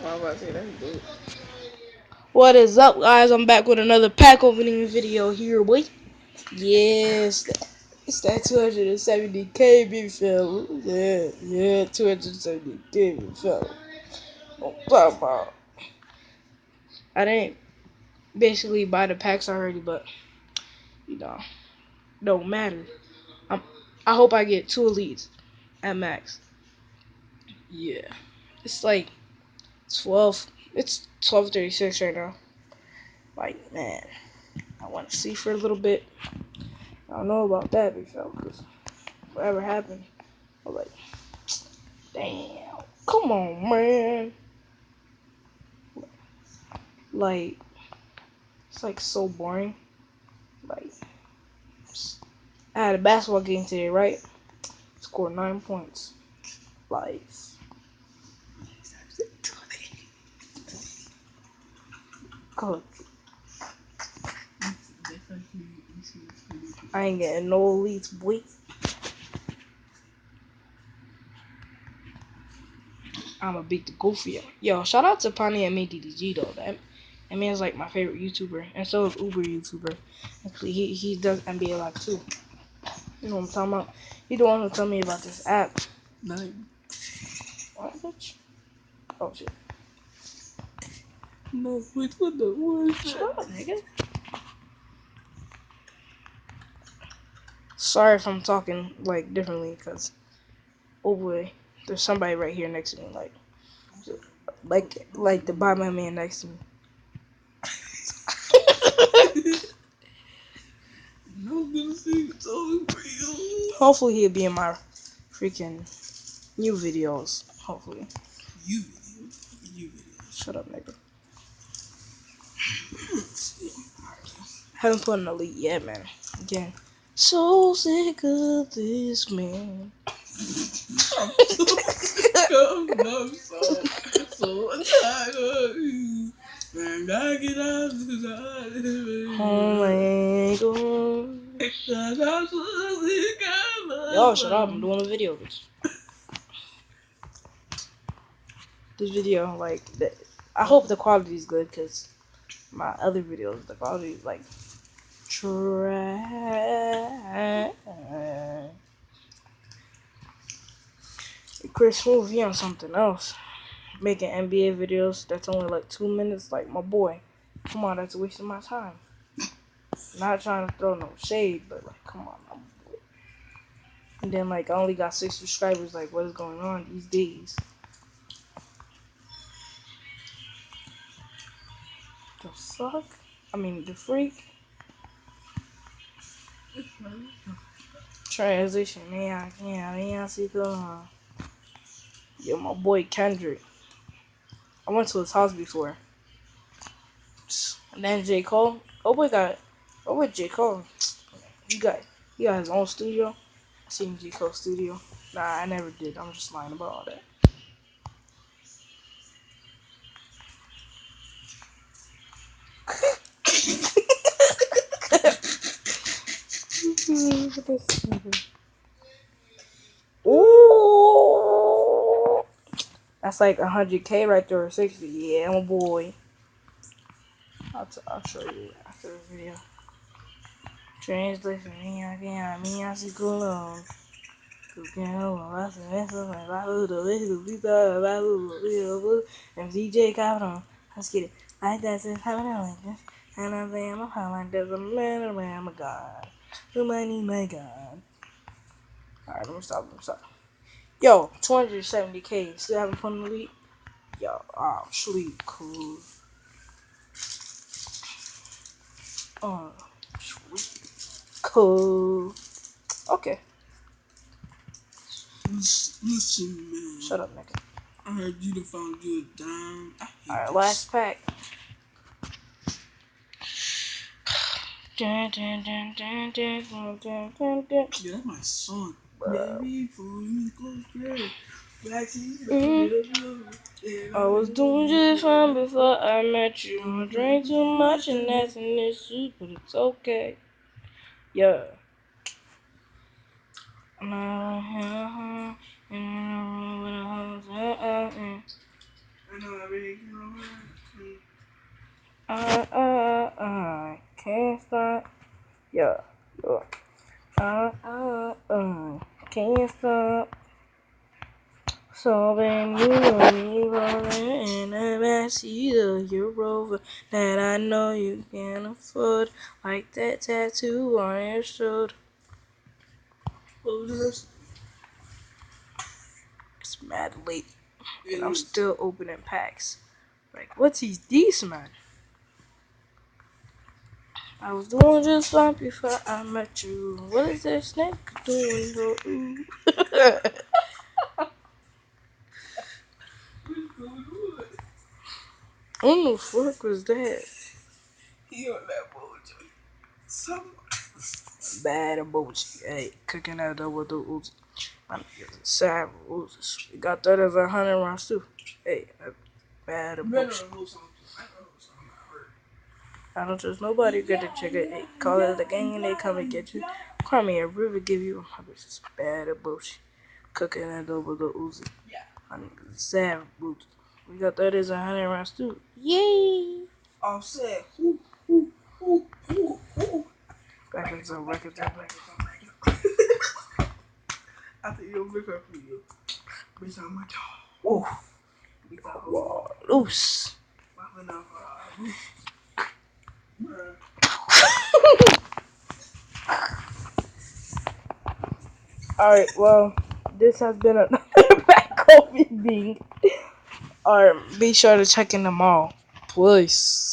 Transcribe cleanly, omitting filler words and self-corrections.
Well, I'm about to say that's good. What is up, guys? I'm back with another pack opening video here, boy. Yes, it's that 270K, big fella. Yeah, 270K, big fella. I didn't basically buy the packs already, but you know, don't matter. I'm, I hope I get 2 elites at max. Yeah, it's like 12. It's 12:36 right now. Like, man, I want to see for a little bit. I don't know about that, big fella, because whatever happened, I'm like, damn, come on, man. Like, it's like so boring. Like, I had a basketball game today, right? Scored 9 points. Like, coach, I ain't getting no elites, boy. I'ma beat the goofy. Yo, shout out to Pani and DDG though. That man's like my favorite YouTuber, and so is Uber YouTuber. Actually, he does NBA Live too. You know what I'm talking about? He the one who told me about this app. Nice. What, bitch? Oh shit. No, wait, what the what? Shut up, nigga. Sorry if I'm talking like differently, cause oh boy, there's somebody right here next to me, like the by my man next to me. No, I'm gonna sing a song for you. Hopefully he'll be in my freaking new videos. Hopefully. You video. You video. Shut up, nigga. Haven't put an elite yet, man. Again. So sick of this man. I'm so tired of you. And I get out of the Oh my god. Yo, shut up. I'm doing a video. This video, like, I hope the quality is good, because my other videos, the quality is like trash. Chris Smooth, he on something else. Making NBA videos that's only like 2 minutes. Like, my boy, come on, that's a waste of my time. Not trying to throw no shade, but like, come on, my boy. And then like, I only got 6 subscribers. Like, what is going on these days? The fuck? I mean, the freak. Transition, man. I see the. Yo, my boy Kendrick. I went to his house before. And then J. Cole. Oh boy J. Cole. He got his own studio. I seen J. Cole studio. Nah, I never did. I'm just lying about all that. Ooh, that's like 100K right there, or 60. Yeah, my boy. I'll show you after the video. Translation, I see cool on. MCJ Capital. Let's get it. Like that since having like this. And I'm saying I'm high like there's a man around my God. Who might need my God? Alright, let me stop. Yo, 270K. Still having fun in the league? Yo, oh, sleep cool. Sweet. Cool. Okay. Listen, man. Shut up, nigga. I heard you done found you a dime. Alright, last pack. Yeah, that's my song. Baby, before you go straight. I was doing just fine before I met you. I drank too much and that's an issue, but it's okay. Yeah. Can't stop. Yeah. Can't stop. So when you leave in a messy you're over that I know you can't afford, like that tattoo on your shoulder. What was this? It's mad late, and I'm still opening packs. Like, what's these, man? I was doing just fine before I met you. What is that snake doing? Ooh. What the fuck was that? He on that bullshit. Some Bad emoji. Hey, cooking that double the Uzi. My niggas is savage Uzis. We got that as 100 rounds too. Hey, bad emoji. I don't trust nobody. Get the trigger. Hey, call it the gang and they come and get you. Call me a river, give you a bitch is bad emoji. Cooking that double the Uzi. My niggas is savage Uzis. We got that as 100 rounds too. Yay! Offset. Back in some records. I think you'll look up for you. Bitch, I'm my dog. Ooh. Wow. Loose. Alright, well, this has been another back COVID being. Alright, be sure to check in tomorrow. Please.